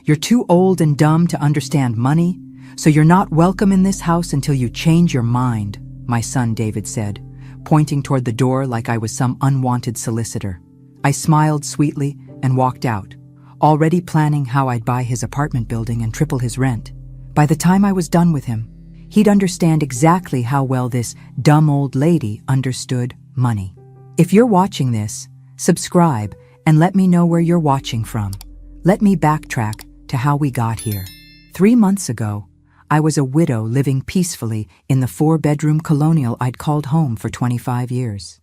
You're too old and dumb to understand money, so you're not welcome in this house until you change your mind, my son David said, pointing toward the door like I was some unwanted solicitor. I smiled sweetly and walked out, already planning how I'd buy his apartment building and triple his rent. By the time I was done with him, he'd understand exactly how well this dumb old lady understood money. If you're watching this, subscribe and let me know where you're watching from. Let me backtrack to how we got here. 3 months ago, I was a widow living peacefully in the 4-bedroom colonial I'd called home for 25 years.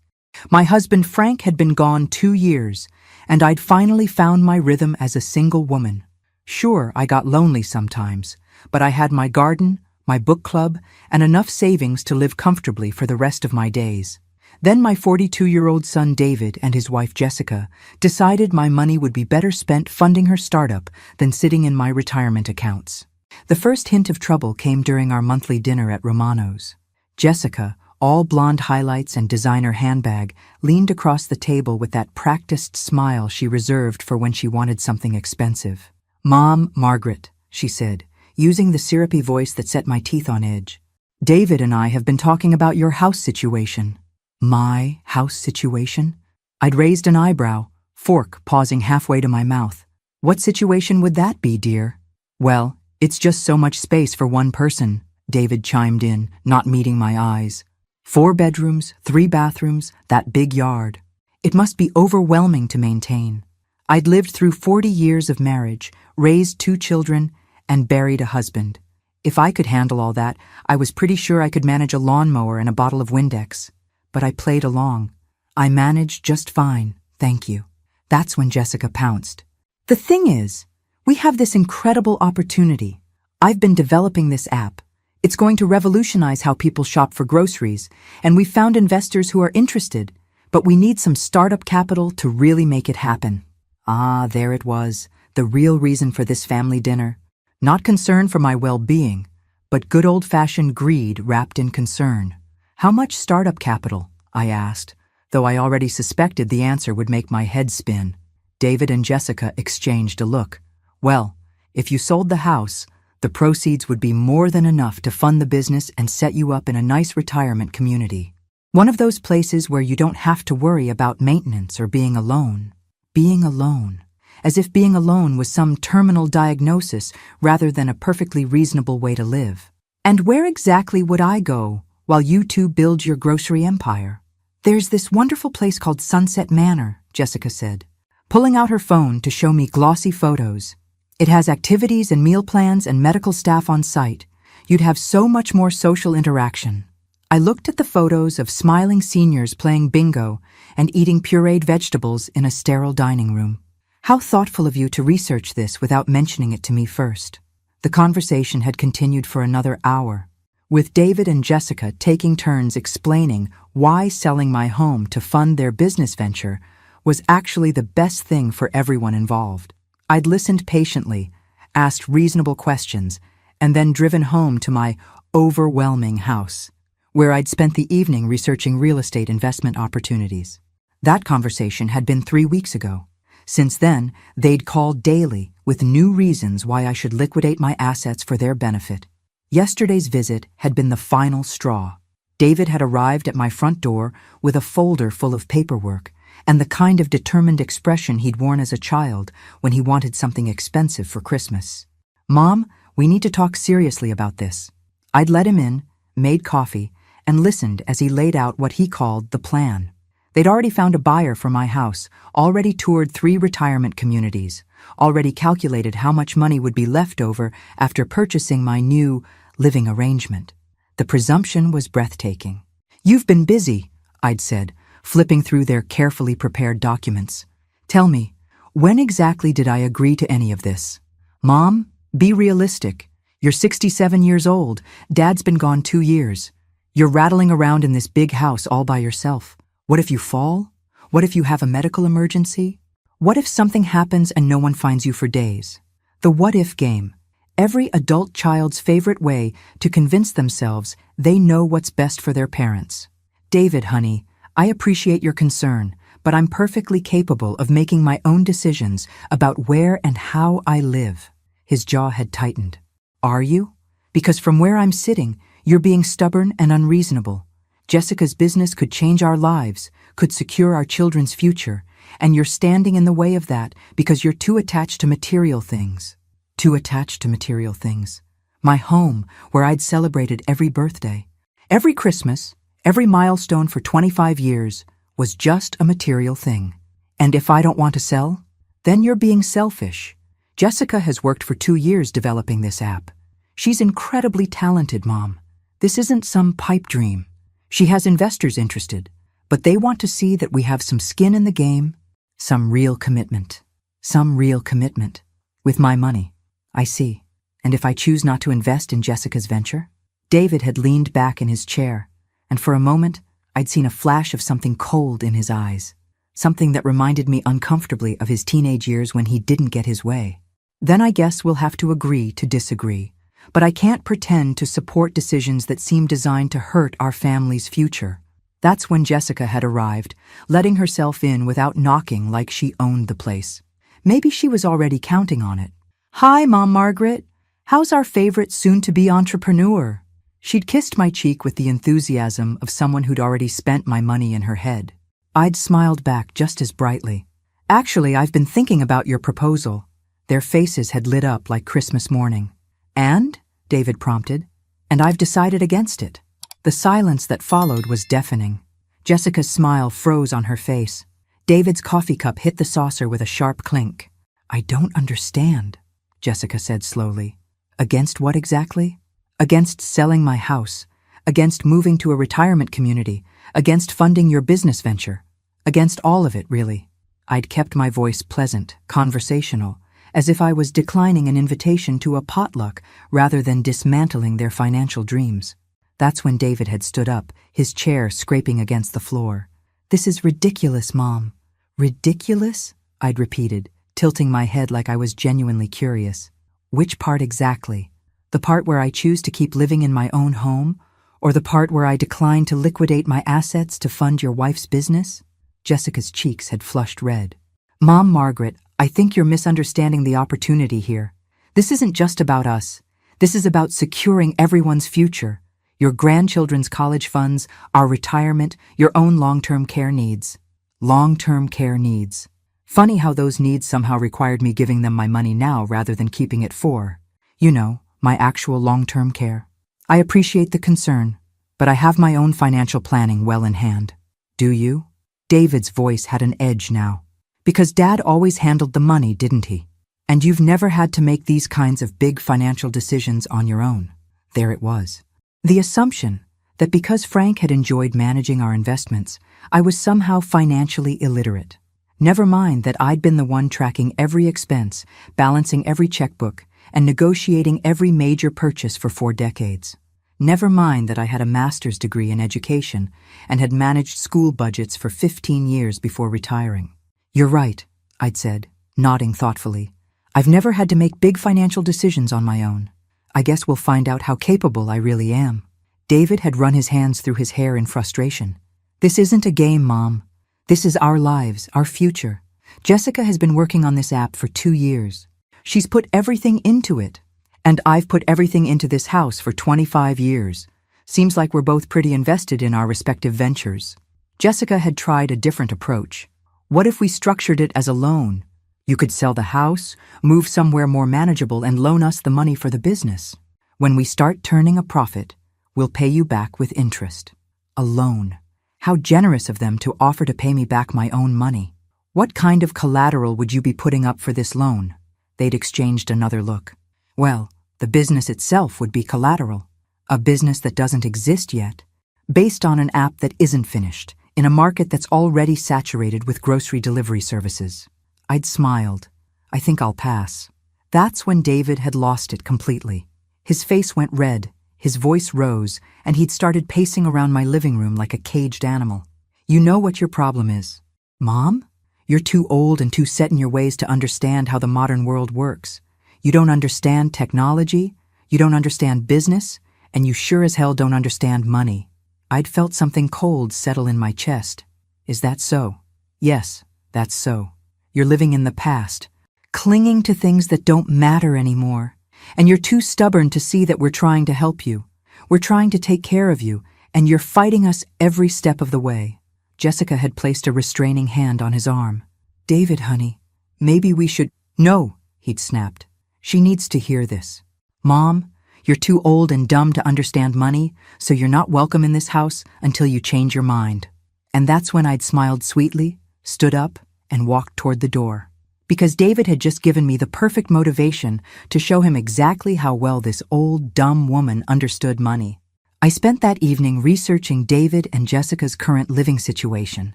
My husband Frank had been gone 2 years, and I'd finally found my rhythm as a single woman. Sure, I got lonely sometimes, but I had my garden, my book club, and enough savings to live comfortably for the rest of my days. Then my 42-year-old son David and his wife Jessica decided my money would be better spent funding her startup than sitting in my retirement accounts. The first hint of trouble came during our monthly dinner at Romano's. Jessica, all blonde highlights and designer handbag, leaned across the table with that practiced smile she reserved for when she wanted something expensive. "Mom, Margaret," she said, using the syrupy voice that set my teeth on edge. "David and I have been talking about your house situation." My house situation? I'd raised an eyebrow, fork pausing halfway to my mouth. "What situation would that be, dear?" "Well, it's just so much space for one person," David chimed in, not meeting my eyes. 4 bedrooms, 3 bathrooms, that big yard. It must be overwhelming to maintain. I'd lived through 40 years of marriage, raised 2 children, and buried a husband. If I could handle all that, I was pretty sure I could manage a lawnmower and a bottle of Windex. But I played along. "I managed just fine, thank you." That's when Jessica pounced. "The thing is, we have this incredible opportunity. I've been developing this app. It's going to revolutionize how people shop for groceries, and we've found investors who are interested, but we need some startup capital to really make it happen." Ah, there it was, the real reason for this family dinner. Not concern for my well-being, but good old-fashioned greed wrapped in concern. "How much startup capital?" I asked, though I already suspected the answer would make my head spin. David and Jessica exchanged a look. "Well, if you sold the house, the proceeds would be more than enough to fund the business and set you up in a nice retirement community. One of those places where you don't have to worry about maintenance or being alone." Being alone. As if being alone was some terminal diagnosis rather than a perfectly reasonable way to live. "And where exactly would I go while you two build your grocery empire?" "There's this wonderful place called Sunset Manor," Jessica said, pulling out her phone to show me glossy photos. "It has activities and meal plans and medical staff on site. You'd have so much more social interaction." I looked at the photos of smiling seniors playing bingo and eating pureed vegetables in a sterile dining room. "How thoughtful of you to research this without mentioning it to me first." The conversation had continued for another hour, with David and Jessica taking turns explaining why selling my home to fund their business venture was actually the best thing for everyone involved. I'd listened patiently, asked reasonable questions, and then driven home to my overwhelming house, where I'd spent the evening researching real estate investment opportunities. That conversation had been 3 weeks ago. Since then, they'd called daily with new reasons why I should liquidate my assets for their benefit. Yesterday's visit had been the final straw. David had arrived at my front door with a folder full of paperwork and the kind of determined expression he'd worn as a child when he wanted something expensive for Christmas. "Mom, we need to talk seriously about this." I'd let him in, made coffee, and listened as he laid out what he called the plan. They'd already found a buyer for my house, already toured 3 retirement communities, already calculated how much money would be left over after purchasing my new living arrangement. The presumption was breathtaking. "You've been busy," I'd said, flipping through their carefully prepared documents. "Tell me, when exactly did I agree to any of this?" "Mom, be realistic. You're 67 years old. Dad's been gone 2 years. You're rattling around in this big house all by yourself. What if you fall? What if you have a medical emergency? What if something happens and no one finds you for days?" The what-if game. Every adult child's favorite way to convince themselves they know what's best for their parents. "David, honey, I appreciate your concern, but I'm perfectly capable of making my own decisions about where and how I live. His jaw had tightened. Are you? Because from where I'm sitting, you're being stubborn and unreasonable. Jessica's business could change our lives, could secure our children's future, and you're standing in the way of that because you're too attached to material things. Too attached to material things. My home, where I'd celebrated every birthday, every Christmas, every milestone for 25 years, was just a material thing. And if I don't want to sell, then you're being selfish. Jessica has worked for 2 years developing this app. She's incredibly talented, Mom. This isn't some pipe dream. She has investors interested, but they want to see that we have some skin in the game, some real commitment. Some real commitment. With my money. I see. And if I choose not to invest in Jessica's venture? David had leaned back in his chair, and for a moment, I'd seen a flash of something cold in his eyes. Something that reminded me uncomfortably of his teenage years when he didn't get his way. Then I guess we'll have to agree to disagree. But I can't pretend to support decisions that seem designed to hurt our family's future. That's when Jessica had arrived, letting herself in without knocking like she owned the place. Maybe she was already counting on it. Hi, Mom Margaret. How's our favorite soon-to-be entrepreneur? She'd kissed my cheek with the enthusiasm of someone who'd already spent my money in her head. I'd smiled back just as brightly. Actually, I've been thinking about your proposal. Their faces had lit up like Christmas morning. And? David prompted. And I've decided against it. The silence that followed was deafening. Jessica's smile froze on her face. David's coffee cup hit the saucer with a sharp clink. I don't understand, Jessica said slowly. Against what exactly? Against selling my house. Against moving to a retirement community. Against funding your business venture. Against all of it, really. I'd kept my voice pleasant, conversational, as if I was declining an invitation to a potluck rather than dismantling their financial dreams. That's when David had stood up, his chair scraping against the floor. This is ridiculous, Mom. Ridiculous? I'd repeated, tilting my head like I was genuinely curious. Which part exactly? The part where I choose to keep living in my own home? Or the part where I decline to liquidate my assets to fund your wife's business? Jessica's cheeks had flushed red. Mom Margaret, I think you're misunderstanding the opportunity here. This isn't just about us. This is about securing everyone's future. Your grandchildren's college funds, our retirement, your own long-term care needs. Long-term care needs. Funny how those needs somehow required me giving them my money now rather than keeping it for, you know, my actual long-term care. I appreciate the concern, but I have my own financial planning well in hand. Do you? David's voice had an edge now. Because Dad always handled the money, didn't he? And you've never had to make these kinds of big financial decisions on your own. There it was. The assumption that because Frank had enjoyed managing our investments, I was somehow financially illiterate. Never mind that I'd been the one tracking every expense, balancing every checkbook, and negotiating every major purchase for 4 decades. Never mind that I had a master's degree in education and had managed school budgets for 15 years before retiring. You're right, I'd said, nodding thoughtfully. I've never had to make big financial decisions on my own. I guess we'll find out how capable I really am. David had run his hands through his hair in frustration. This isn't a game, Mom. This is our lives, our future. Jessica has been working on this app for 2 years. She's put everything into it. And I've put everything into this house for 25 years. Seems like we're both pretty invested in our respective ventures. Jessica had tried a different approach. What if we structured it as a loan? You could sell the house, move somewhere more manageable, and loan us the money for the business. When we start turning a profit, we'll pay you back with interest. A loan. How generous of them to offer to pay me back my own money. What kind of collateral would you be putting up for this loan? They'd exchanged another look. Well, the business itself would be collateral. A business that doesn't exist yet. Based on an app that isn't finished, in a market that's already saturated with grocery delivery services. I'd smiled. I think I'll pass. That's when David had lost it completely. His face went red, his voice rose, and he'd started pacing around my living room like a caged animal. You know what your problem is. Mom? You're too old and too set in your ways to understand how the modern world works. You don't understand technology, you don't understand business, and you sure as hell don't understand money. I'd felt something cold settle in my chest. Is that so? Yes, that's so. You're living in the past, clinging to things that don't matter anymore. And you're too stubborn to see that we're trying to help you. We're trying to take care of you, and you're fighting us every step of the way." Jessica had placed a restraining hand on his arm. "David, honey, maybe we should—" "No," he'd snapped. "She needs to hear this. Mom, you're too old and dumb to understand money, so you're not welcome in this house until you change your mind." And that's when I'd smiled sweetly, stood up, and walked toward the door. Because David had just given me the perfect motivation to show him exactly how well this old, dumb woman understood money. I spent that evening researching David and Jessica's current living situation.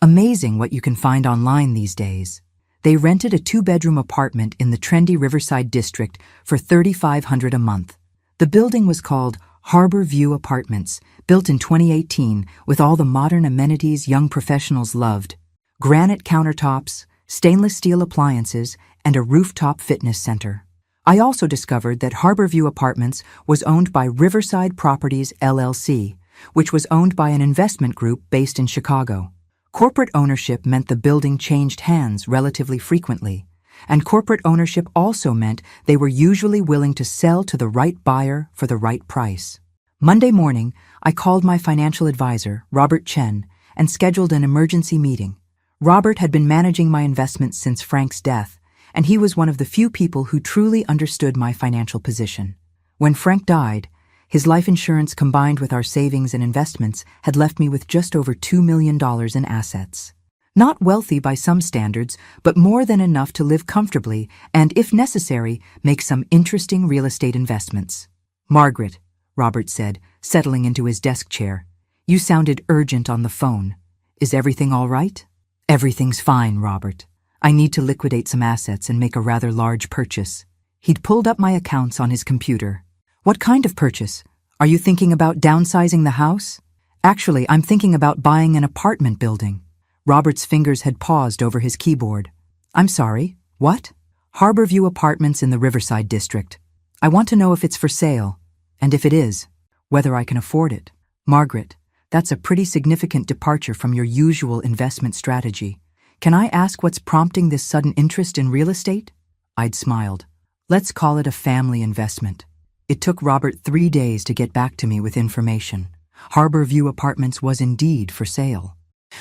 Amazing what you can find online these days. They rented a 2-bedroom apartment in the trendy Riverside district for $3,500 a month. The building was called Harbor View Apartments, built in 2018 with all the modern amenities young professionals loved. Granite countertops, stainless steel appliances, and a rooftop fitness center. I also discovered that Harborview Apartments was owned by Riverside Properties LLC, which was owned by an investment group based in Chicago. Corporate ownership meant the building changed hands relatively frequently, and corporate ownership also meant they were usually willing to sell to the right buyer for the right price. Monday morning, I called my financial advisor, Robert Chen, and scheduled an emergency meeting. Robert had been managing my investments since Frank's death, and he was one of the few people who truly understood my financial position. When Frank died, his life insurance combined with our savings and investments had left me with just over $2 million in assets. Not wealthy by some standards, but more than enough to live comfortably and, if necessary, make some interesting real estate investments. "Margaret," Robert said, settling into his desk chair, "you sounded urgent on the phone. Is everything all right?" "Everything's fine, Robert. I need to liquidate some assets and make a rather large purchase." He'd pulled up my accounts on his computer. "What kind of purchase? Are you thinking about downsizing the house?" "Actually, I'm thinking about buying an apartment building." Robert's fingers had paused over his keyboard. "I'm sorry, what?" "Harborview Apartments in the Riverside district. I want to know if it's for sale, and if it is, whether I can afford it." "Margaret, that's a pretty significant departure from your usual investment strategy. Can I ask what's prompting this sudden interest in real estate?" I'd smiled. "Let's call it a family investment." It took Robert 3 days to get back to me with information. Harborview Apartments was indeed for sale.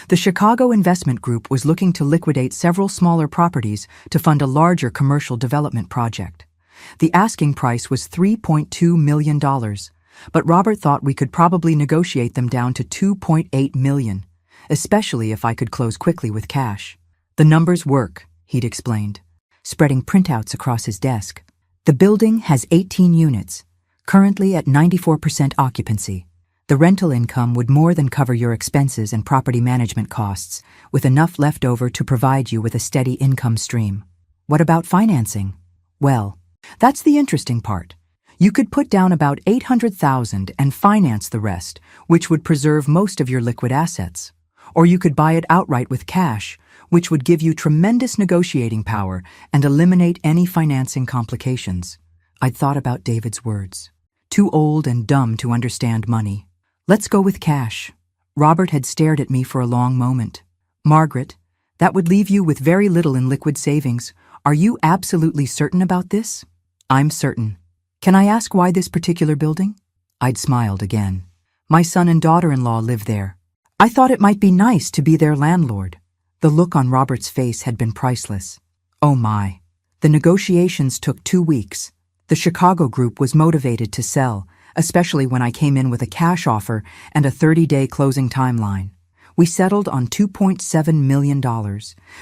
The Chicago Investment Group was looking to liquidate several smaller properties to fund a larger commercial development project. The asking price was $3.2 million, but Robert thought we could probably negotiate them down to $2.8 million, especially if I could close quickly with cash. "The numbers work," he'd explained, spreading printouts across his desk. "The building has 18 units, currently at 94% occupancy. The rental income would more than cover your expenses and property management costs, with enough left over to provide you with a steady income stream." "What about financing?" "Well, that's the interesting part. You could put down about $800,000 and finance the rest, which would preserve most of your liquid assets. Or you could buy it outright with cash, which would give you tremendous negotiating power and eliminate any financing complications." I'd thought about David's words. Too old and dumb to understand money. "Let's go with cash." Robert had stared at me for a long moment. "Margaret, that would leave you with very little in liquid savings. Are you absolutely certain about this?" "I'm certain." "Can I ask why this particular building?" I'd smiled again. "My son and daughter-in-law live there. I thought it might be nice to be their landlord." The look on Robert's face had been priceless. Oh my. The negotiations took 2 weeks. The Chicago group was motivated to sell, especially when I came in with a cash offer and a 30-day closing timeline. We settled on $2.7 million,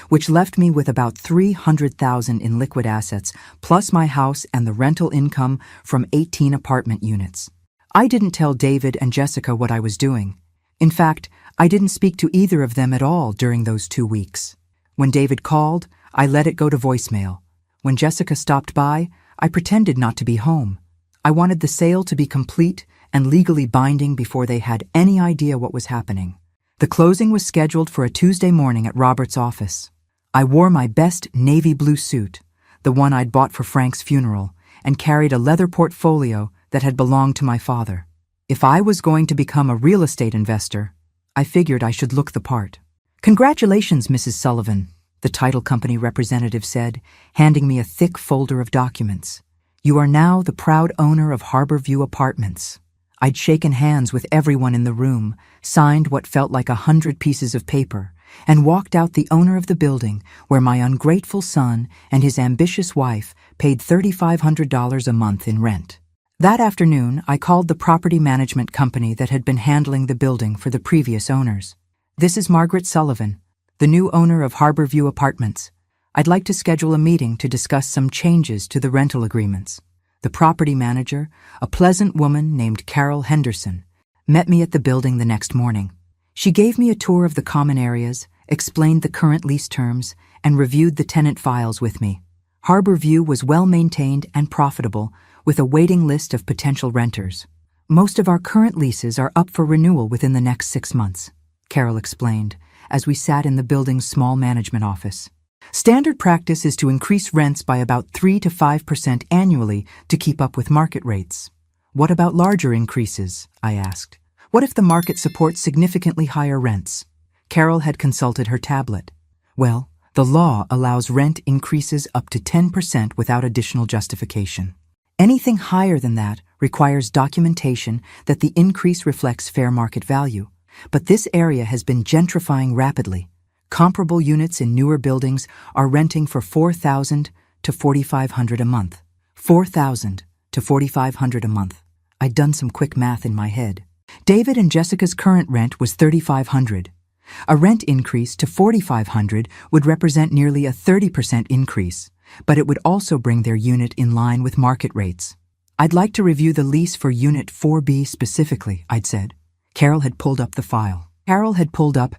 which left me with about $300,000 in liquid assets, plus my house and the rental income from 18 apartment units. I didn't tell David and Jessica what I was doing. In fact, I didn't speak to either of them at all during those 2 weeks. When David called, I let it go to voicemail. When Jessica stopped by, I pretended not to be home. I wanted the sale to be complete and legally binding before they had any idea what was happening. The closing was scheduled for a Tuesday morning at Robert's office. I wore my best navy blue suit, the one I'd bought for Frank's funeral, and carried a leather portfolio that had belonged to my father. If I was going to become a real estate investor, I figured I should look the part. "Congratulations, Mrs. Sullivan," the title company representative said, handing me a thick folder of documents. "You are now the proud owner of Harborview Apartments." I'd shaken hands with everyone in the room, signed what felt like 100 pieces of paper, and walked out the owner of the building where my ungrateful son and his ambitious wife paid $3,500 a month in rent. That afternoon, I called the property management company that had been handling the building for the previous owners. "This is Margaret Sullivan, the new owner of Harborview Apartments. I'd like to schedule a meeting to discuss some changes to the rental agreements." The property manager, a pleasant woman named Carol Henderson, met me at the building the next morning. She gave me a tour of the common areas, explained the current lease terms, and reviewed the tenant files with me. Harborview was well maintained and profitable, with a waiting list of potential renters. "Most of our current leases are up for renewal within the next 6 months, Carol explained, as we sat in the building's small management office. "Standard practice is to increase rents by about 3 to 5% annually to keep up with market rates." "What about larger increases?" I asked. "What if the market supports significantly higher rents?" Carol had consulted her tablet. "Well, the law allows rent increases up to 10% without additional justification. Anything higher than that requires documentation that the increase reflects fair market value. But this area has been gentrifying rapidly. Comparable units in newer buildings are renting for $4,000 to $4,500 a month. $4,000 to $4,500 a month. I'd done some quick math in my head. David and Jessica's current rent was $3,500. A rent increase to $4,500 would represent nearly a 30% increase, but it would also bring their unit in line with market rates. "I'd like to review the lease for Unit 4B specifically," I'd said. Carol had pulled up the file. Carol had pulled up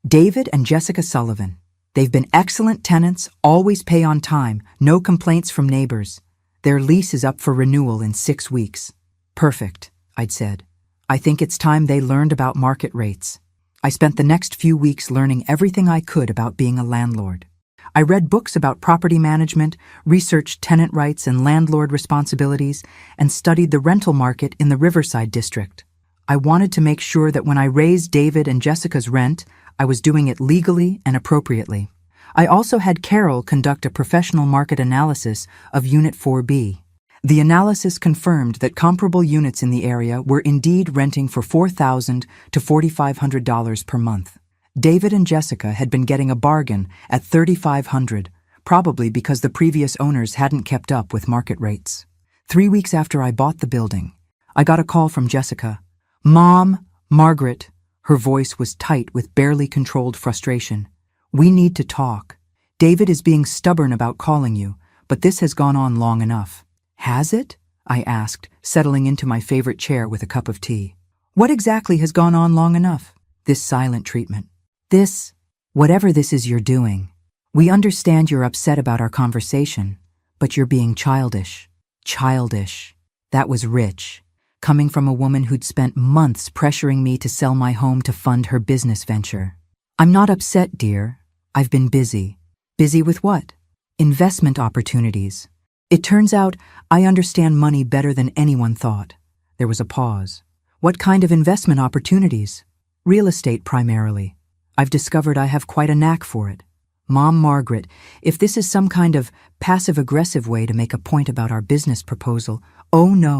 David and Jessica Sullivan. "They've been excellent tenants, always pay on time, no complaints from neighbors. Their lease is up for renewal in 6 weeks. "Perfect," I'd said. "I think it's time they learned about market rates." I spent the next few weeks learning everything I could about being a landlord. I read books about property management, researched tenant rights and landlord responsibilities, and studied the rental market in the Riverside district. I wanted to make sure that when I raised David and Jessica's rent, I was doing it legally and appropriately. I also had Carol conduct a professional market analysis of Unit 4B. The analysis confirmed that comparable units in the area were indeed renting for $4,000 to $4,500 per month. David and Jessica had been getting a bargain at $3,500, probably because the previous owners hadn't kept up with market rates. 3 weeks after I bought the building, I got a call from Jessica. "Mom, Margaret," her voice was tight with barely controlled frustration. "We need to talk. David is being stubborn about calling you, but this has gone on long enough." "Has it?" I asked, settling into my favorite chair with a cup of tea. "What exactly has gone on long enough?" "This silent treatment. Whatever this is you're doing. We understand you're upset about our conversation, but you're being childish." Childish. That was rich, coming from a woman who'd spent months pressuring me to sell my home to fund her business venture. "I'm not upset, dear. I've been busy." "Busy with what?" "Investment opportunities. It turns out I understand money better than anyone thought." There was a pause. "What kind of investment opportunities?" "Real estate primarily. I've discovered I have quite a knack for it." "Mom, Margaret, if this is some kind of passive-aggressive way to make a point about our business proposal..." "Oh no,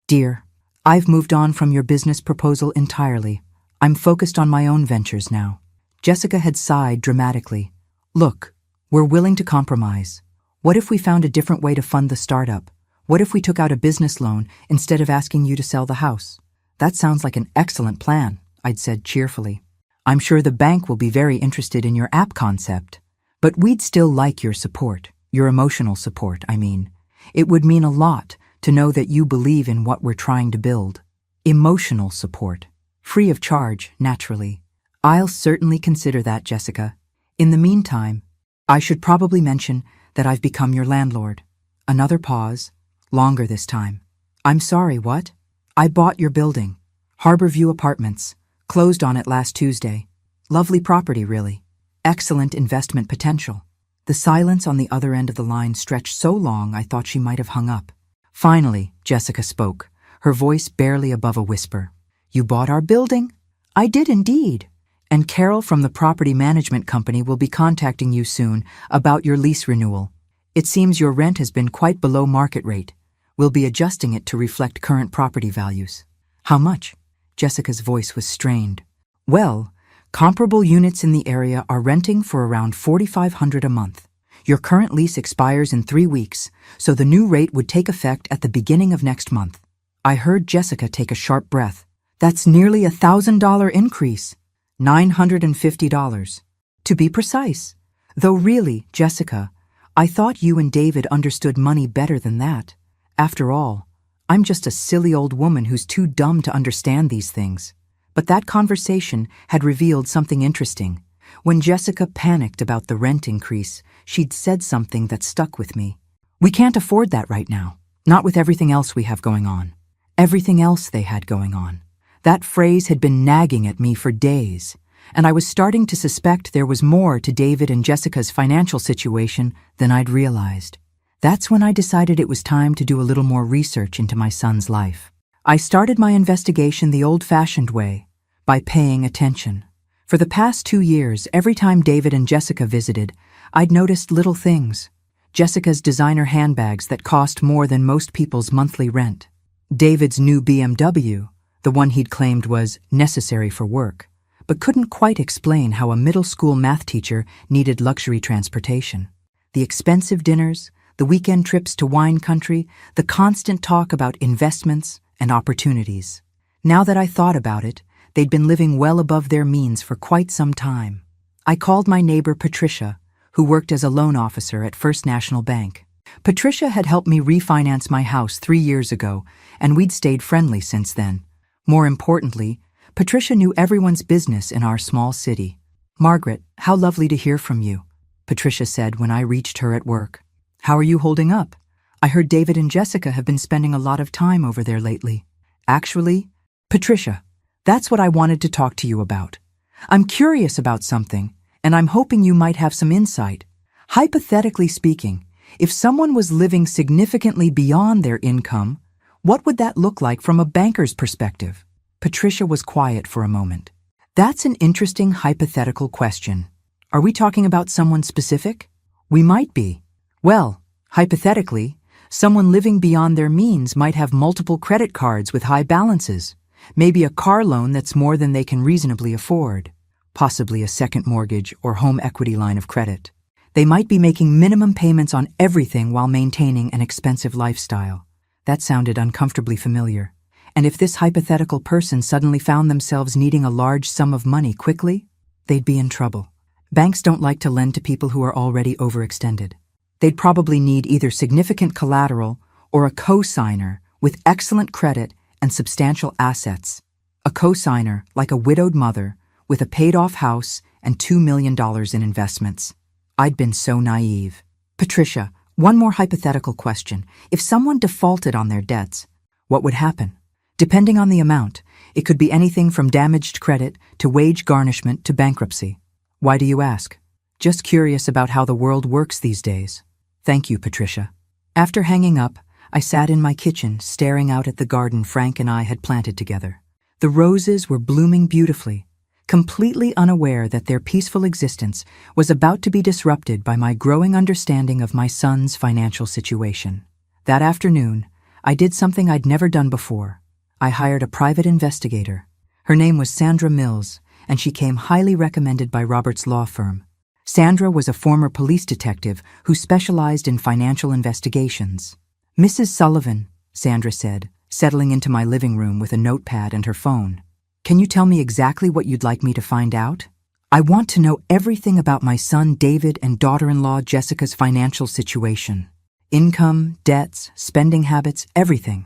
dear. I've moved on from your business proposal entirely. I'm focused on my own ventures now." Jessica had sighed dramatically. "Look, we're willing to compromise. What if we found a different way to fund the startup? What if we took out a business loan instead of asking you to sell the house?" "That sounds like an excellent plan," I'd said cheerfully. "I'm sure the bank will be very interested in your app concept. But we'd still like your support, your emotional support, I mean. It would mean a lot to know that you believe in what we're trying to build." "Emotional support. Free of charge, naturally." "I'll certainly consider that, Jessica. In the meantime, I should probably mention that I've become your landlord." Another pause, longer this time. "I'm sorry, what?" "I bought your building. Harborview Apartments. Closed on it last Tuesday. Lovely property, really. Excellent investment potential." The silence on the other end of the line stretched so long I thought she might have hung up. Finally, Jessica spoke, her voice barely above a whisper. "You bought our building?" "I did indeed. And Carol from the property management company will be contacting you soon about your lease renewal. It seems your rent has been quite below market rate. We'll be adjusting it to reflect current property values. How much? Jessica's voice was strained. Well, comparable units in the area are renting for around $4,500 a month. Your current lease expires in 3 weeks, so the new rate would take effect at the beginning of next month. I heard Jessica take a sharp breath. That's nearly $1,000 increase. $950. To be precise. Though really, Jessica, I thought you and David understood money better than that. After all, I'm just a silly old woman who's too dumb to understand these things. But that conversation had revealed something interesting. When Jessica panicked about the rent increase, she'd said something that stuck with me. We can't afford that right now. Not with everything else we have going on. Everything else they had going on. That phrase had been nagging at me for days, and I was starting to suspect there was more to David and Jessica's financial situation than I'd realized. That's when I decided it was time to do a little more research into my son's life. I started my investigation the old-fashioned way, by paying attention. For the past 2 years, every time David and Jessica visited, I'd noticed little things. Jessica's designer handbags that cost more than most people's monthly rent. David's new BMW, the one he'd claimed was necessary for work, but couldn't quite explain how a middle school math teacher needed luxury transportation. The expensive dinners, the weekend trips to wine country, the constant talk about investments and opportunities. Now that I thought about it, they'd been living well above their means for quite some time. I called my neighbor Patricia, who worked as a loan officer at First National Bank. Patricia had helped me refinance my house 3 years ago, and we'd stayed friendly since then. More importantly, Patricia knew everyone's business in our small city. "Margaret, how lovely to hear from you," Patricia said when I reached her at work. "How are you holding up? I heard David and Jessica have been spending a lot of time over there lately." "Actually, Patricia, that's what I wanted to talk to you about. I'm curious about something, and I'm hoping you might have some insight. Hypothetically speaking, if someone was living significantly beyond their income, what would that look like from a banker's perspective?" Patricia was quiet for a moment. "That's an interesting hypothetical question. Are we talking about someone specific?" "We might be. Well, hypothetically, someone living beyond their means might have multiple credit cards with high balances, maybe a car loan that's more than they can reasonably afford, possibly a second mortgage or home equity line of credit. They might be making minimum payments on everything while maintaining an expensive lifestyle." That sounded uncomfortably familiar. And if this hypothetical person suddenly found themselves needing a large sum of money quickly, they'd be in trouble. Banks don't like to lend to people who are already overextended. They'd probably need either significant collateral or a co-signer with excellent credit and substantial assets. A co-signer like a widowed mother with a paid-off house and $2 million in investments. I'd been so naive. "Patricia, one more hypothetical question. If someone defaulted on their debts, what would happen?" "Depending on the amount, it could be anything from damaged credit to wage garnishment to bankruptcy." "Why do you ask?" "Just curious about how the world works these days." "Thank you, Patricia." After hanging up, I sat in my kitchen staring out at the garden Frank and I had planted together. The roses were blooming beautifully, completely unaware that their peaceful existence was about to be disrupted by my growing understanding of my son's financial situation. That afternoon, I did something I'd never done before. I hired a private investigator. Her name was Sandra Mills, and she came highly recommended by Robert's law firm. Sandra was a former police detective who specialized in financial investigations. "Mrs. Sullivan," Sandra said, settling into my living room with a notepad and her phone. "Can you tell me exactly what you'd like me to find out? I want to know everything about my son David and daughter-in-law Jessica's financial situation. Income, debts, spending habits, everything.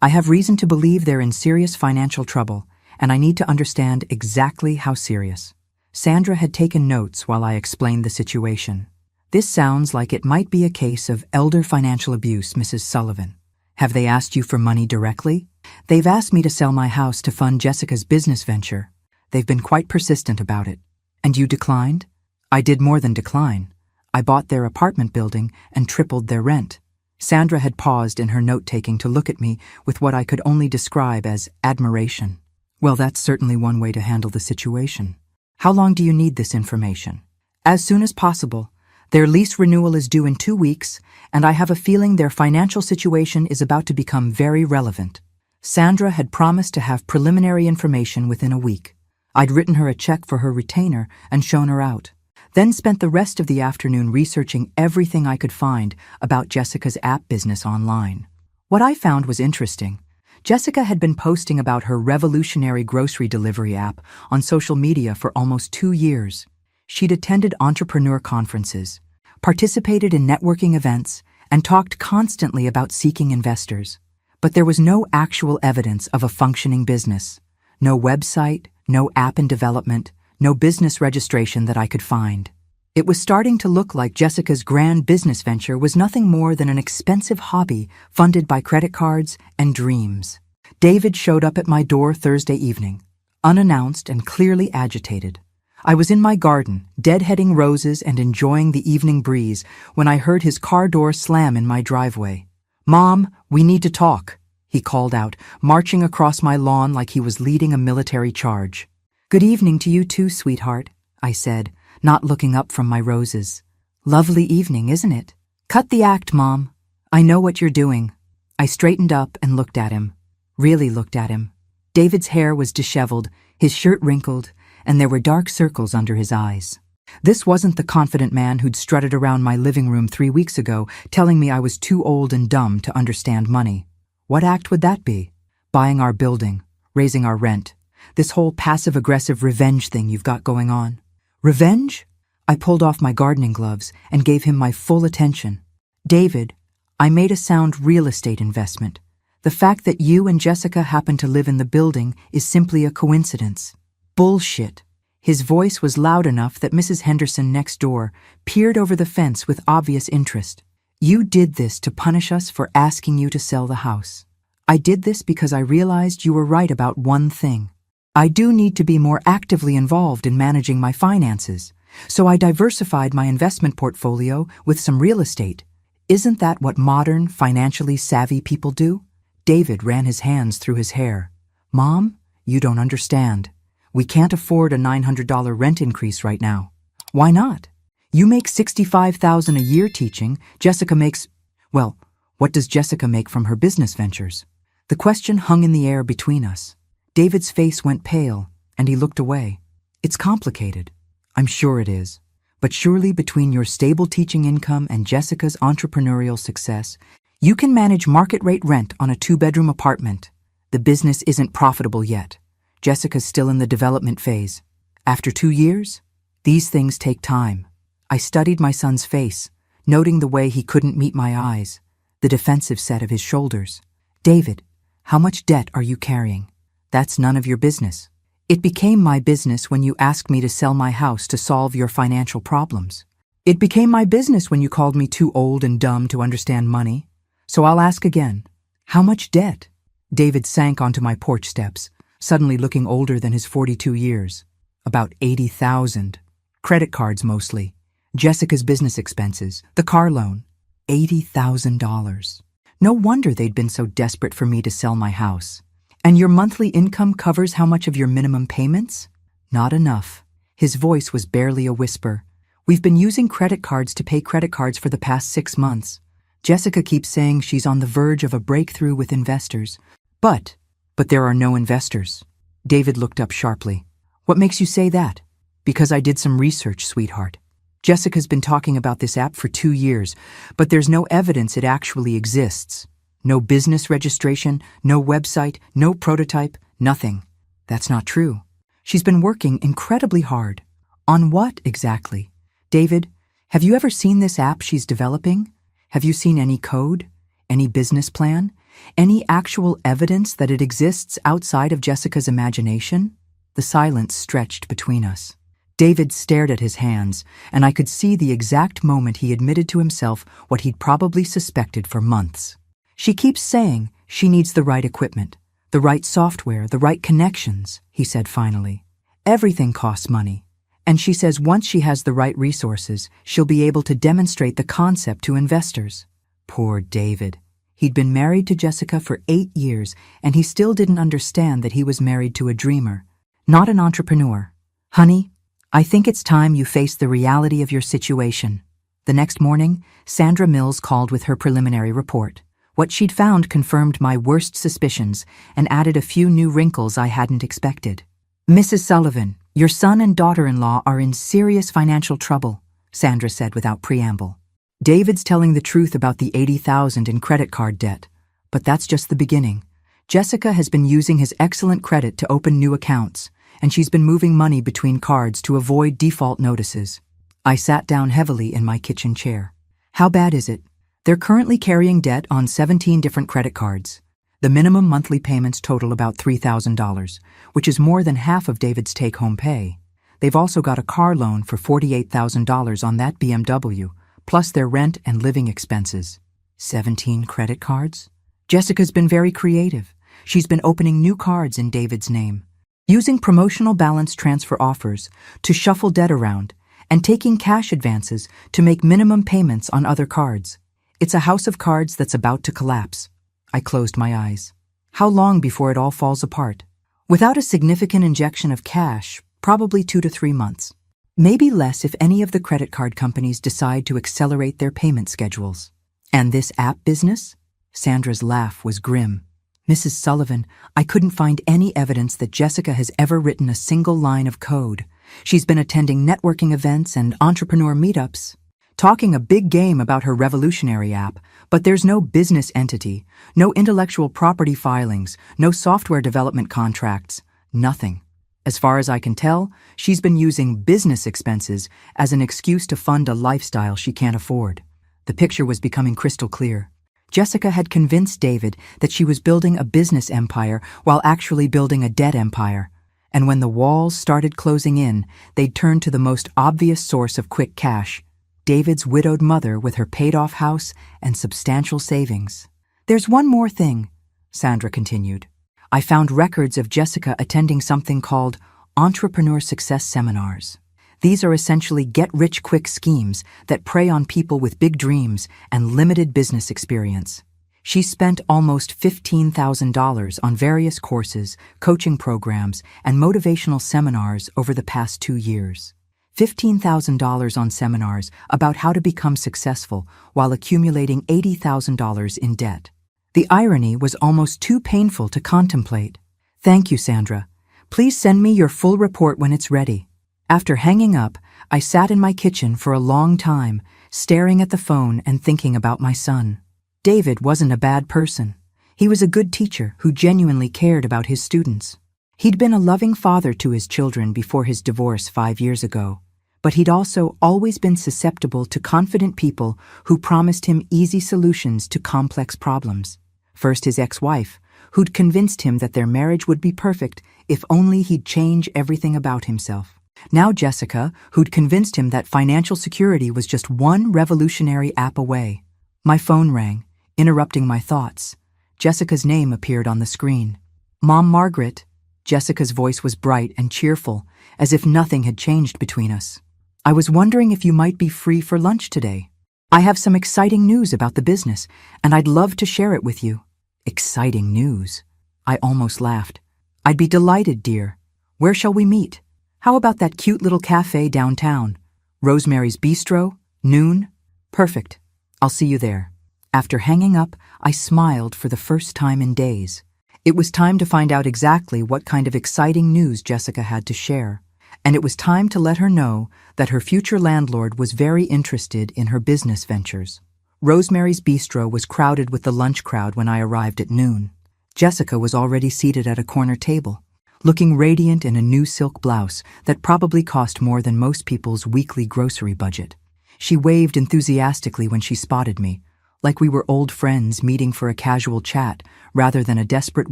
I have reason to believe they're in serious financial trouble, and I need to understand exactly how serious." Sandra had taken notes while I explained the situation. "This sounds like it might be a case of elder financial abuse, Mrs. Sullivan. Have they asked you for money directly?" "They've asked me to sell my house to fund Jessica's business venture. They've been quite persistent about it." "And you declined?" "I did more than decline. I bought their apartment building and tripled their rent." Sandra had paused in her note-taking to look at me with what I could only describe as admiration. "Well, that's certainly one way to handle the situation. How long do you need this information? As soon as possible. Their lease renewal is due in 2 weeks, and I have a feeling their financial situation is about to become very relevant. Sandra had promised to have preliminary information within a week. I'd written her a check for her retainer and shown her out. Then spent the rest of the afternoon researching everything I could find about Jessica's app business online. What I found was interesting. Jessica had been posting about her revolutionary grocery delivery app on social media for almost 2 years. She'd attended entrepreneur conferences, participated in networking events, and talked constantly about seeking investors. But there was no actual evidence of a functioning business. No website, no app in development, no business registration that I could find. It was starting to look like Jessica's grand business venture was nothing more than an expensive hobby funded by credit cards and dreams. David showed up at my door Thursday evening, unannounced and clearly agitated. I was in my garden, deadheading roses and enjoying the evening breeze when I heard his car door slam in my driveway. "Mom, we need to talk," he called out, marching across my lawn like he was leading a military charge. "Good evening to you too, sweetheart," I said, not looking up from my roses. "Lovely evening, isn't it?" "Cut the act, Mom. I know what you're doing." I straightened up and looked at him. Really looked at him. David's hair was disheveled, his shirt wrinkled, and there were dark circles under his eyes. This wasn't the confident man who'd strutted around my living room 3 weeks ago, telling me I was too old and dumb to understand money. What act would that be? Buying our building, raising our rent, this whole passive-aggressive revenge thing you've got going on. Revenge? I pulled off my gardening gloves and gave him my full attention. "David, I made a sound real estate investment. The fact that you and Jessica happen to live in the building is simply a coincidence." "Bullshit." His voice was loud enough that Mrs. Henderson next door peered over the fence with obvious interest. "You did this to punish us for asking you to sell the house. I did this because I realized you were right about one thing. I do need to be more actively involved in managing my finances, so I diversified my investment portfolio with some real estate. Isn't that what modern, financially savvy people do?" David ran his hands through his hair. "Mom, you don't understand. We can't afford a $900 rent increase right now." "Why not? You make $65,000 a year teaching. Jessica makes... Well, what does Jessica make from her business ventures?" The question hung in the air between us. David's face went pale, and he looked away. "It's complicated. I'm sure it is. But surely between your stable teaching income and Jessica's entrepreneurial success, you can manage market-rate rent on a 2-bedroom apartment. The business isn't profitable yet. Jessica's still in the development phase. After 2 years? These things take time." I studied my son's face, noting the way he couldn't meet my eyes, the defensive set of his shoulders. "David, how much debt are you carrying? That's none of your business. It became my business when you asked me to sell my house to solve your financial problems. It became my business when you called me too old and dumb to understand money. So I'll ask again, how much debt?" David sank onto my porch steps, suddenly looking older than his 42 years. "About 80,000. Credit cards mostly. Jessica's business expenses, the car loan. $80,000. No wonder they'd been so desperate for me to sell my house. And your monthly income covers how much of your minimum payments?" "Not enough." His voice was barely a whisper. "We've been using credit cards to pay credit cards for the past 6 months. Jessica keeps saying she's on the verge of a breakthrough with investors. But there are no investors." David looked up sharply. "What makes you say that?" "Because I did some research, sweetheart. Jessica's been talking about this app for 2 years, but there's no evidence it actually exists. No business registration, no website, no prototype, nothing. That's not true. She's been working incredibly hard." "On what exactly?" "David, have you ever seen this app she's developing? Have you seen any code? Any business plan? Any actual evidence that it exists outside of Jessica's imagination?" The silence stretched between us. David stared at his hands, and I could see the exact moment he admitted to himself what he'd probably suspected for months. "She keeps saying she needs the right equipment, the right software, the right connections," he said finally. "Everything costs money. And she says once she has the right resources, she'll be able to demonstrate the concept to investors." Poor David. He'd been married to Jessica for 8 years, and he still didn't understand that he was married to a dreamer, not an entrepreneur. "Honey, I think it's time you face the reality of your situation. The next morning, Sandra Mills called with her preliminary report. What she'd found confirmed my worst suspicions and added a few new wrinkles I hadn't expected. "Mrs. Sullivan, your son and daughter-in-law are in serious financial trouble," Sandra said without preamble. "David's telling the truth about the $80,000 in credit card debt, but that's just the beginning. Jessica has been using his excellent credit to open new accounts, and she's been moving money between cards to avoid default notices." I sat down heavily in my kitchen chair. "How bad is it?" "They're currently carrying debt on 17 different credit cards. The minimum monthly payments total about $3,000, which is more than half of David's take-home pay. They've also got a car loan for $48,000 on that BMW, plus their rent and living expenses." 17 credit cards? Jessica's been very creative. She's been opening new cards in David's name, using promotional balance transfer offers to shuffle debt around, and taking cash advances to make minimum payments on other cards. It's a house of cards that's about to collapse. I closed my eyes. How long before it all falls apart? Without a significant injection of cash, probably 2 to 3 months. Maybe less if any of the credit card companies decide to accelerate their payment schedules. "And this app business?" Sandra's laugh was grim. "Mrs. Sullivan, I couldn't find any evidence that Jessica has ever written a single line of code. She's been attending networking events and entrepreneur meetups, talking a big game about her revolutionary app, but there's no business entity, no intellectual property filings, no software development contracts, nothing. As far as I can tell, she's been using business expenses as an excuse to fund a lifestyle she can't afford." The picture was becoming crystal clear. Jessica had convinced David that she was building a business empire while actually building a debt empire. And when the walls started closing in, they'd turned to the most obvious source of quick cash: David's widowed mother with her paid-off house and substantial savings. "There's one more thing," Sandra continued. "I found records of Jessica attending something called entrepreneur success seminars. These are essentially get-rich-quick schemes that prey on people with big dreams and limited business experience. She spent almost $15,000 on various courses, coaching programs, and motivational seminars over the past 2 years. $15,000 on seminars about how to become successful while accumulating $80,000 in debt. The irony was almost too painful to contemplate. "Thank you, Sandra. Please send me your full report when it's ready." After hanging up, I sat in my kitchen for a long time, staring at the phone and thinking about my son. David wasn't a bad person. He was a good teacher who genuinely cared about his students. He'd been a loving father to his children before his divorce 5 years ago, but he'd also always been susceptible to confident people who promised him easy solutions to complex problems. First his ex-wife, who'd convinced him that their marriage would be perfect if only he'd change everything about himself. Now Jessica, who'd convinced him that financial security was just one revolutionary app away. My phone rang, interrupting my thoughts. Jessica's name appeared on the screen. "Mom, Margaret." Jessica's voice was bright and cheerful, as if nothing had changed between us. "I was wondering if you might be free for lunch today. I have some exciting news about the business, and I'd love to share it with you." "Exciting news?" I almost laughed. "I'd be delighted, dear. Where shall we meet? How about that cute little cafe downtown? Rosemary's Bistro? Noon? Perfect. I'll see you there." After hanging up, I smiled for the first time in days. It was time to find out exactly what kind of exciting news Jessica had to share. And it was time to let her know that her future landlord was very interested in her business ventures. Rosemary's Bistro was crowded with the lunch crowd when I arrived at noon. Jessica was already seated at a corner table, looking radiant in a new silk blouse that probably cost more than most people's weekly grocery budget. She waved enthusiastically when she spotted me, like we were old friends meeting for a casual chat rather than a desperate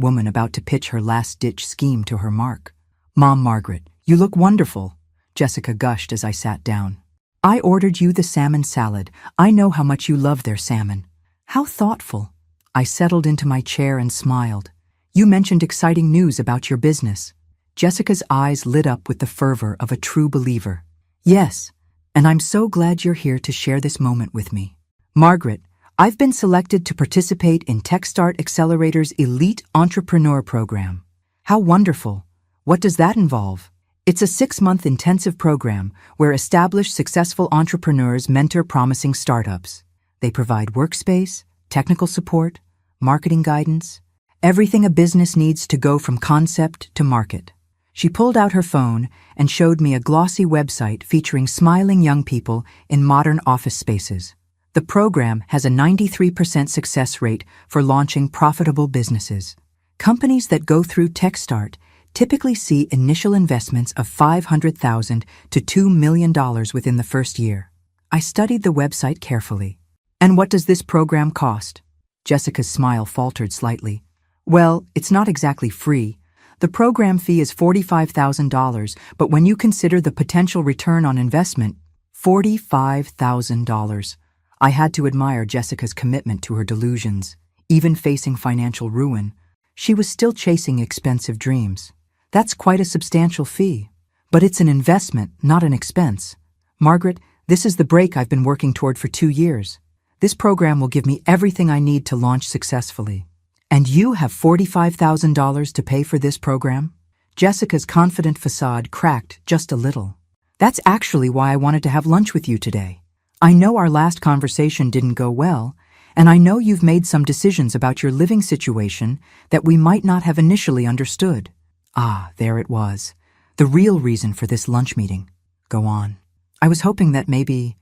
woman about to pitch her last-ditch scheme to her mark. "Mom, Margaret, you look wonderful," Jessica gushed as I sat down. "I ordered you the salmon salad. I know how much you love their salmon." "How thoughtful." I settled into my chair and smiled. "You mentioned exciting news about your business." Jessica's eyes lit up with the fervor of a true believer. "Yes, and I'm so glad you're here to share this moment with me. Margaret, I've been selected to participate in TechStart Accelerator's Elite Entrepreneur Program." "How wonderful. What does that involve?" It's a 6-month intensive program where established successful entrepreneurs mentor promising startups. They provide workspace, technical support, marketing guidance, everything a business needs to go from concept to market. She pulled out her phone and showed me a glossy website featuring smiling young people in modern office spaces. The program has a 93% success rate for launching profitable businesses. Companies that go through TechStart typically see initial investments of $500,000 to $2 million within the first year. I studied the website carefully. And what does this program cost? Jessica's smile faltered slightly. Well, it's not exactly free. The program fee is $45,000, but when you consider the potential return on investment, $45,000. I had to admire Jessica's commitment to her delusions. Even facing financial ruin, she was still chasing expensive dreams. That's quite a substantial fee. But it's an investment, not an expense. Margaret, this is the break I've been working toward for 2 years. This program will give me everything I need to launch successfully. And you have $45,000 to pay for this program? Jessica's confident facade cracked just a little. That's actually why I wanted to have lunch with you today. I know our last conversation didn't go well, and I know you've made some decisions about your living situation that we might not have initially understood. Ah, there it was. The real reason for this lunch meeting. Go on. I was hoping that maybe,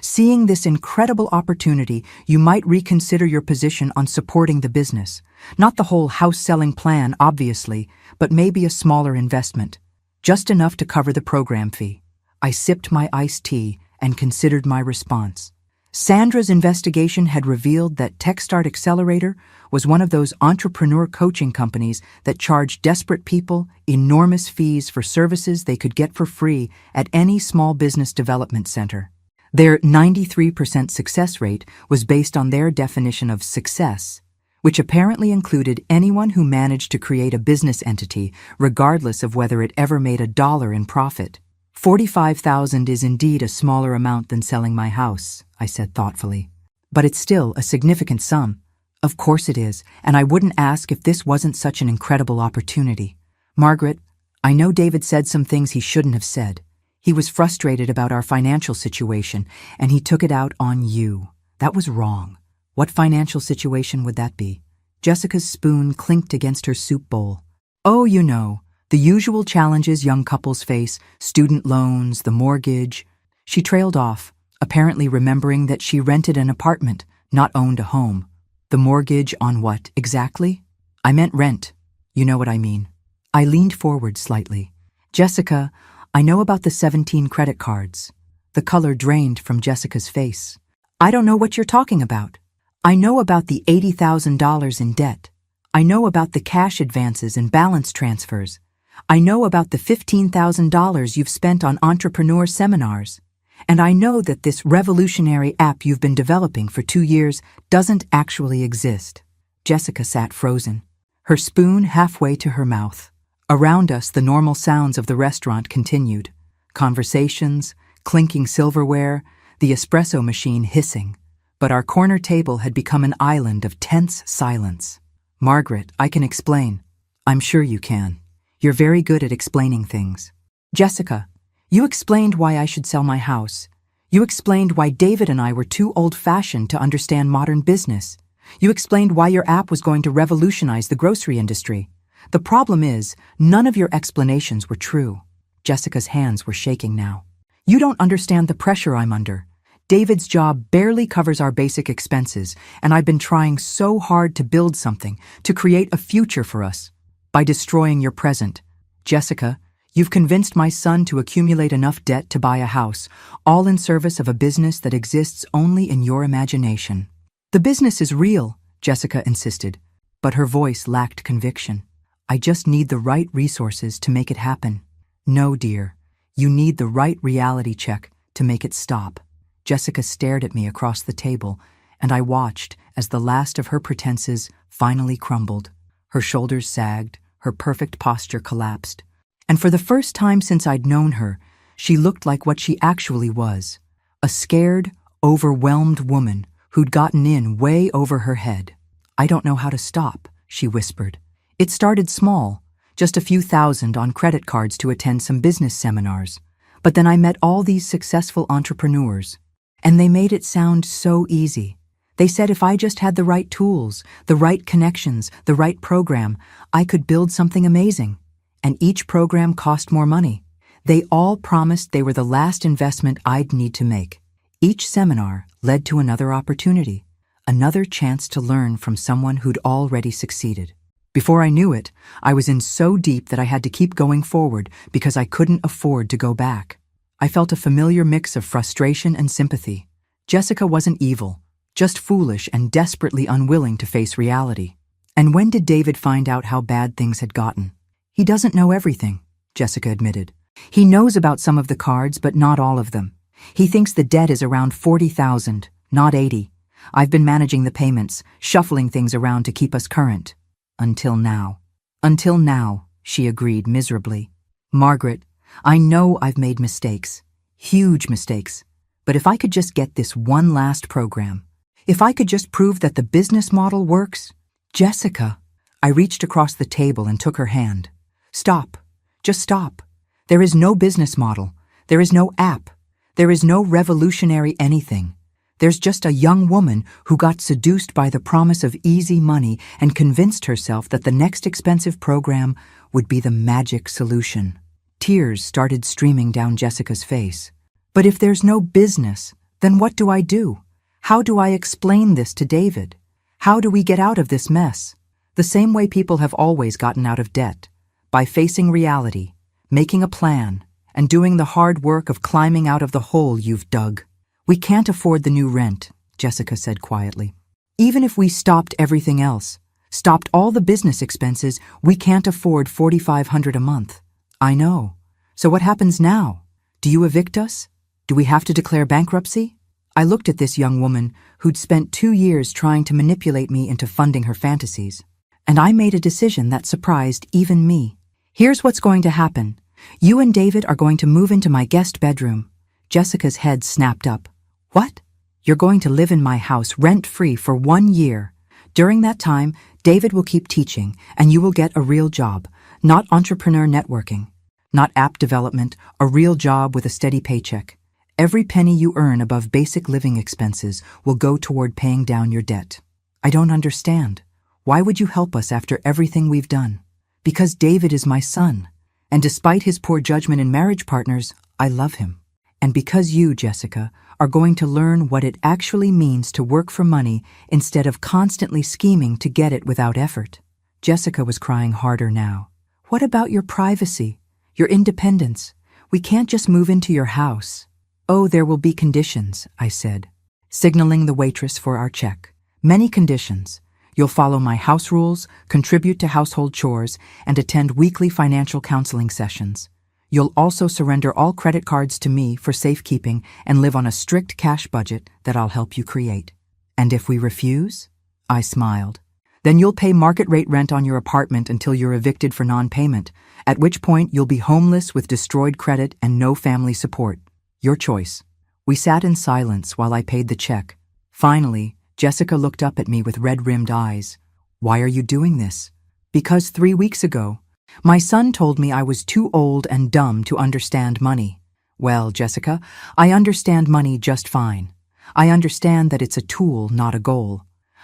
seeing this incredible opportunity, you might reconsider your position on supporting the business. Not the whole house-selling plan, obviously, but maybe a smaller investment. Just enough to cover the program fee. I sipped my iced tea and considered my response. Sandra's investigation had revealed that TechStart Accelerator was one of those entrepreneur coaching companies that charged desperate people enormous fees for services they could get for free at any small business development center. Their 93% success rate was based on their definition of success, which apparently included anyone who managed to create a business entity, regardless of whether it ever made $1 in profit. $45,000 is indeed a smaller amount than selling my house, I said thoughtfully. But it's still a significant sum. Of course it is, and I wouldn't ask if this wasn't such an incredible opportunity. Margaret, I know David said some things he shouldn't have said. He was frustrated about our financial situation, and he took it out on you. That was wrong. What financial situation would that be? Jessica's spoon clinked against her soup bowl. Oh, you know. The usual challenges young couples face, student loans, the mortgage. She trailed off, apparently remembering that she rented an apartment, not owned a home. The mortgage on what, exactly? I meant rent. You know what I mean. I leaned forward slightly. Jessica, I know about the 17 credit cards. The color drained from Jessica's face. I don't know what you're talking about. I know about the $80,000 in debt. I know about the cash advances and balance transfers. I know about the $15,000 you've spent on entrepreneur seminars. And I know that this revolutionary app you've been developing for 2 years doesn't actually exist. Jessica sat frozen, her spoon halfway to her mouth. Around us, the normal sounds of the restaurant continued. Conversations, clinking silverware, the espresso machine hissing. But our corner table had become an island of tense silence. Margaret, I can explain. I'm sure you can. You're very good at explaining things. Jessica, you explained why I should sell my house. You explained why David and I were too old-fashioned to understand modern business. You explained why your app was going to revolutionize the grocery industry. The problem is, none of your explanations were true. Jessica's hands were shaking now. You don't understand the pressure I'm under. David's job barely covers our basic expenses, and I've been trying so hard to build something, to create a future for us. By destroying your present. Jessica, you've convinced my son to accumulate enough debt to buy a house, all in service of a business that exists only in your imagination. The business is real, Jessica insisted, but her voice lacked conviction. I just need the right resources to make it happen. No, dear, you need the right reality check to make it stop. Jessica stared at me across the table, and I watched as the last of her pretenses finally crumbled. Her shoulders sagged, her perfect posture collapsed. And for the first time since I'd known her, she looked like what she actually was. A scared, overwhelmed woman who'd gotten in way over her head. I don't know how to stop, she whispered. It started small, just a few thousand on credit cards to attend some business seminars. But then I met all these successful entrepreneurs, and they made it sound so easy. They said if I just had the right tools, the right connections, the right program, I could build something amazing. And each program cost more money. They all promised they were the last investment I'd need to make. Each seminar led to another opportunity, another chance to learn from someone who'd already succeeded. Before I knew it, I was in so deep that I had to keep going forward because I couldn't afford to go back. I felt a familiar mix of frustration and sympathy. Jessica wasn't evil, just foolish and desperately unwilling to face reality. And when did David find out how bad things had gotten? He doesn't know everything, Jessica admitted. He knows about some of the cards, but not all of them. He thinks the debt is around $40,000, not $80,000. I've been managing the payments, shuffling things around to keep us current. Until now. Until now, she agreed miserably. Margaret, I know I've made mistakes. Huge mistakes. But if I could just get this one last program, if I could just prove that the business model works. Jessica, I reached across the table and took her hand. Stop. Just stop. There is no business model. There is no app. There is no revolutionary anything. There's just a young woman who got seduced by the promise of easy money and convinced herself that the next expensive program would be the magic solution. Tears started streaming down Jessica's face. But if there's no business, then what do I do? How do I explain this to David? How do we get out of this mess? The same way people have always gotten out of debt, by facing reality, making a plan, and doing the hard work of climbing out of the hole you've dug. We can't afford the new rent, Jessica said quietly. Even if we stopped everything else, stopped all the business expenses, we can't afford $4,500 a month. I know. So what happens now? Do you evict us? Do we have to declare bankruptcy? I looked at this young woman who'd spent 2 years trying to manipulate me into funding her fantasies, and I made a decision that surprised even me. Here's what's going to happen. You and David are going to move into my guest bedroom. Jessica's head snapped up. What? You're going to live in my house rent-free for 1 year. During that time, David will keep teaching, and you will get a real job, not entrepreneur networking, not app development, a real job with a steady paycheck. Every penny you earn above basic living expenses will go toward paying down your debt. I don't understand. Why would you help us after everything we've done? Because David is my son, and despite his poor judgment in marriage partners, I love him. And because you, Jessica, are going to learn what it actually means to work for money instead of constantly scheming to get it without effort. Jessica was crying harder now. What about your privacy, your independence? We can't just move into your house. Oh, there will be conditions, I said, signaling the waitress for our check. Many conditions. You'll follow my house rules, contribute to household chores, and attend weekly financial counseling sessions. You'll also surrender all credit cards to me for safekeeping and live on a strict cash budget that I'll help you create. And if we refuse? I smiled. Then you'll pay market rate rent on your apartment until you're evicted for non-payment, at which point you'll be homeless with destroyed credit and no family support. Your choice. We sat in silence while I paid the check. Finally, Jessica looked up at me with red-rimmed eyes. Why are you doing this? Because 3 weeks ago, my son told me I was too old and dumb to understand money. Well, Jessica, I understand money just fine. I understand that it's a tool, not a goal.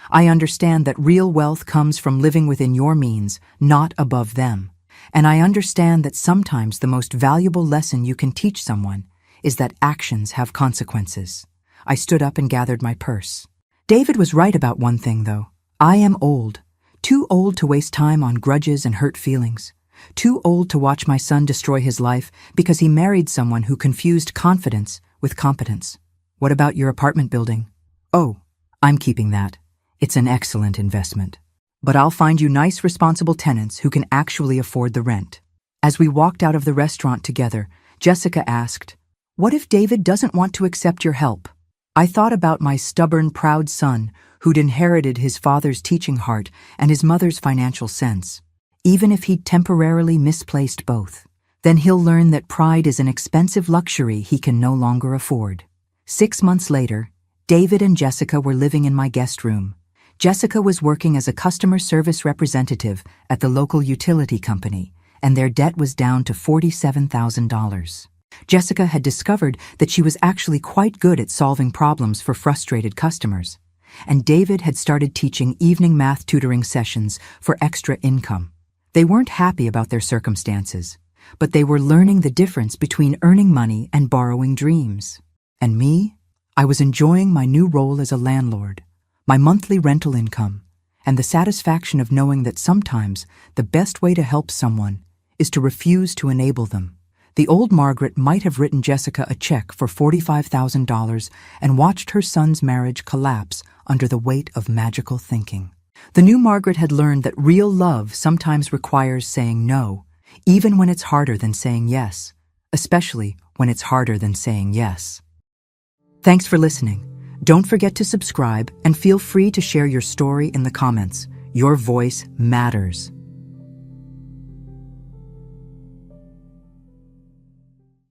I understand that real wealth comes from living within your means, not above them. And I understand that sometimes the most valuable lesson you can teach someone is that actions have consequences. I stood up and gathered my purse. David was right about one thing, though. I am old. Too old to waste time on grudges and hurt feelings. Too old to watch my son destroy his life because he married someone who confused confidence with competence. What about your apartment building? Oh, I'm keeping that. It's an excellent investment. But I'll find you nice, responsible tenants who can actually afford the rent. As we walked out of the restaurant together, Jessica asked, "What if David doesn't want to accept your help?" I thought about my stubborn, proud son who'd inherited his father's teaching heart and his mother's financial sense. Even if he'd temporarily misplaced both, then he'll learn that pride is an expensive luxury he can no longer afford. 6 months later, David and Jessica were living in my guest room. Jessica was working as a customer service representative at the local utility company, and their debt was down to $47,000. Jessica had discovered that she was actually quite good at solving problems for frustrated customers, and David had started teaching evening math tutoring sessions for extra income. They weren't happy about their circumstances, but they were learning the difference between earning money and borrowing dreams. And me? I was enjoying my new role as a landlord, my monthly rental income, and the satisfaction of knowing that sometimes the best way to help someone is to refuse to enable them. The old Margaret might have written Jessica a check for $45,000 and watched her son's marriage collapse under the weight of magical thinking. The new Margaret had learned that real love sometimes requires saying no, even when it's harder than saying yes, especially when it's harder than saying yes. Thanks for listening. Don't forget to subscribe and feel free to share your story in the comments. Your voice matters.